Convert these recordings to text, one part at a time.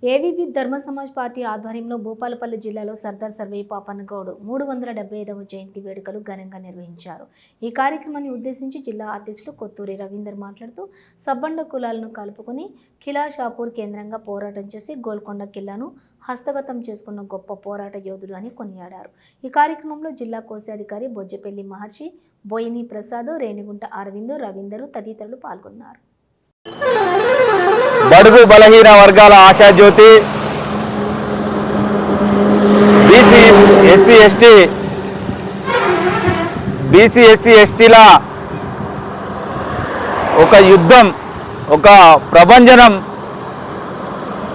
ఏవీబీ ధర్మ సమాజ్ పార్టీ ఆధ్వర్యంలో భూపాలపల్లి జిల్లాలో సర్దార్ సర్వై పాపన్న గౌడ్ 375వ జయంతి వేడుకలు ఘనంగా నిర్వహించారు. ఈ కార్యక్రమాన్ని ఉద్దేశించి జిల్లా అధ్యక్షులు కొత్తూరి రవీందర్ మాట్లాడుతూ సబ్బండ కులాలను కలుపుకొని కిలా షాపూర్ కేంద్రంగా పోరాటం చేసి గోల్కొండ కిల్లాను హస్తగతం చేసుకున్న గొప్ప పోరాట యోధుడు అని కొనియాడారు. ఈ కార్యక్రమంలో జిల్లా కోశాధికారి బొజ్జపల్లి మహర్షి, బోయిని ప్రసాద్, రేణిగుంట అరవింద్, రవీందరు తదితరులు పాల్గొన్నారు. బడుగు బలహీన వర్గాల ఆశాజ్యోతి బీసీ ఎస్సీ ఎస్టీల ఒక యుద్ధం, ఒక ప్రభంజనం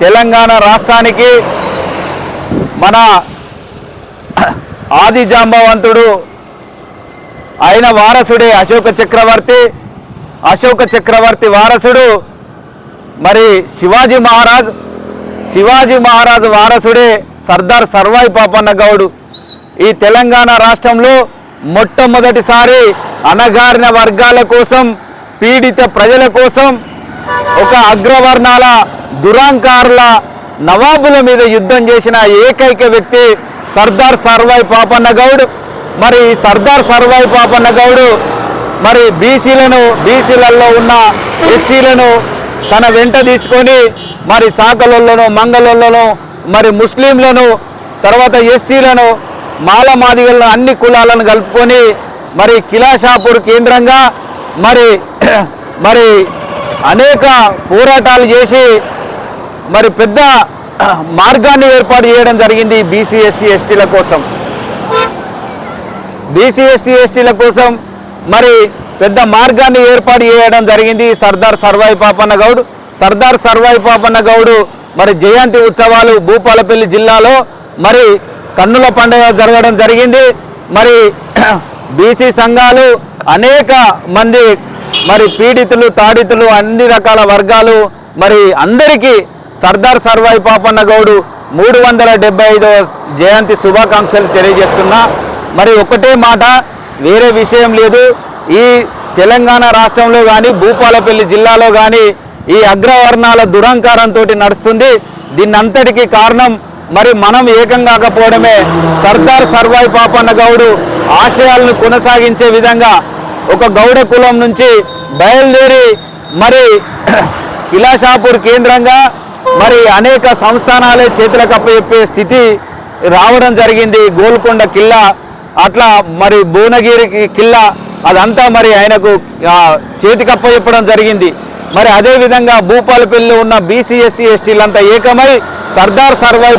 తెలంగాణ రాష్ట్రానికి మన ఆది జాంబవంతుడు అయిన వారసుడే అశోక చక్రవర్తి వారసుడు మరి శివాజీ మహారాజ్ వారసుడే సర్దార్ సర్వాయి పాపన్న గౌడ్. ఈ తెలంగాణ రాష్ట్రంలో మొట్టమొదటిసారి అణగారిన వర్గాల కోసం, పీడిత ప్రజల కోసం ఒక అగ్రవర్ణాల దురాంకారుల నవాబుల మీద యుద్ధం చేసిన ఏకైక వ్యక్తి సర్దార్ సర్వాయి పాపన్న గౌడ్. మరి సర్దార్ సర్వాయి పాపన్న గౌడ్ మరి బీసీలలో ఉన్న ఎస్సీలను తన వెంట తీసుకొని మరి చాకలోళ్ళను, మంగళోళ్ళను, మరి ముస్లింలను, తర్వాత ఎస్సీలను, మాలమాదిగలను, అన్ని కులాలను కలుపుకొని మరి కిలాషాపూర్ కేంద్రంగా మరి అనేక పోరాటాలు చేసి మరి పెద్ద మార్గాన్ని ఏర్పాటు చేయడం జరిగింది. బీసీ ఎస్సీ ఎస్టీల కోసం మరి పెద్ద మార్గాన్ని ఏర్పాటు చేయడం జరిగింది సర్దార్ సర్వాయి పాపన్న గౌడ్. మరి జయంతి ఉత్సవాలు భూపాలపల్లి జిల్లాలో మరి కన్నుల పండుగ జరగడం జరిగింది. మరి బీసీ సంఘాలు, అనేక మంది మరి పీడితులు, తాడితులు, అన్ని రకాల వర్గాలు మరి అందరికీ సర్దార్ సర్వాయి పాపన్న గౌడ్ 375వ జయంతి శుభాకాంక్షలు తెలియజేస్తున్నా. మరి ఒకటే మాట, వేరే విషయం లేదు. ఈ తెలంగాణ రాష్ట్రంలో కానీ, భూపాలపల్లి జిల్లాలో కానీ ఈ అగ్రవర్ణాల దురంకారంతో నడుస్తుంది. దీన్నంతటికీ కారణం మరి మనం ఏకం కాకపోవడమే. సర్దార్ సర్వాయి పాపన్న గౌడ్ ఆశయాలను కొనసాగించే విధంగా ఒక గౌడ కులం నుంచి బయలుదేరి మరి కిలాషాపూర్ కేంద్రంగా మరి అనేక సంస్థానాలే చేతులకు అప్పచెప్పే స్థితి రావడం జరిగింది. గోల్కొండ కిల్లా, అట్లా మరి భువనగిరి కిల్లా, అదంతా మరి ఆయనకు చేతికప్ప చెప్పడం జరిగింది. మరి అదేవిధంగా భూపాలపల్లిలో ఉన్న బీసీ ఎస్సీ ఎస్టీలంతా ఏకమై సర్దార్ సర్వాయి